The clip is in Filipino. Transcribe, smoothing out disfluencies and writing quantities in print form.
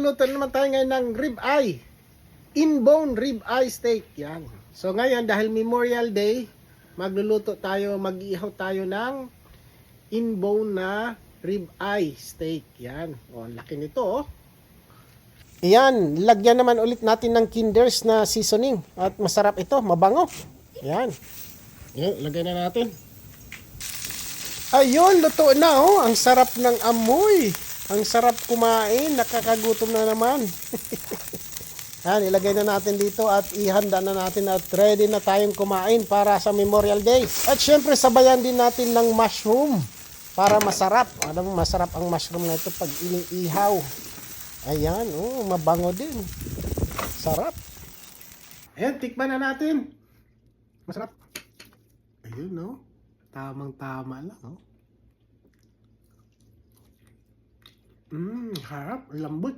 Luto naman tayo ngayon ng rib eye. In-bone rib eye steak. Yan. So ngayon dahil Memorial Day, mag-ihaw tayo ng in-bone na rib eye steak. Yan. O, laki nito oh. Yan, lagyan naman ulit natin ng Kinder's na seasoning. At masarap ito, mabango. Yan. Yan, lagay na natin. Ayun, luto na oh. Ang sarap ng amoy. Ang sarap kumain, nakakagutom na naman. Yan, ilagay na natin dito at ihanda na natin at ready na tayong kumain para sa Memorial Day. At syempre sabayan din natin ng mushroom para masarap. Alam mo, masarap ang mushroom na ito pag iniihaw. Ayan, oh, mabango din. Sarap. Ayan, tikman na natin. Masarap. Ayun, no? Tamang-tama lang, no? Harap, lambot.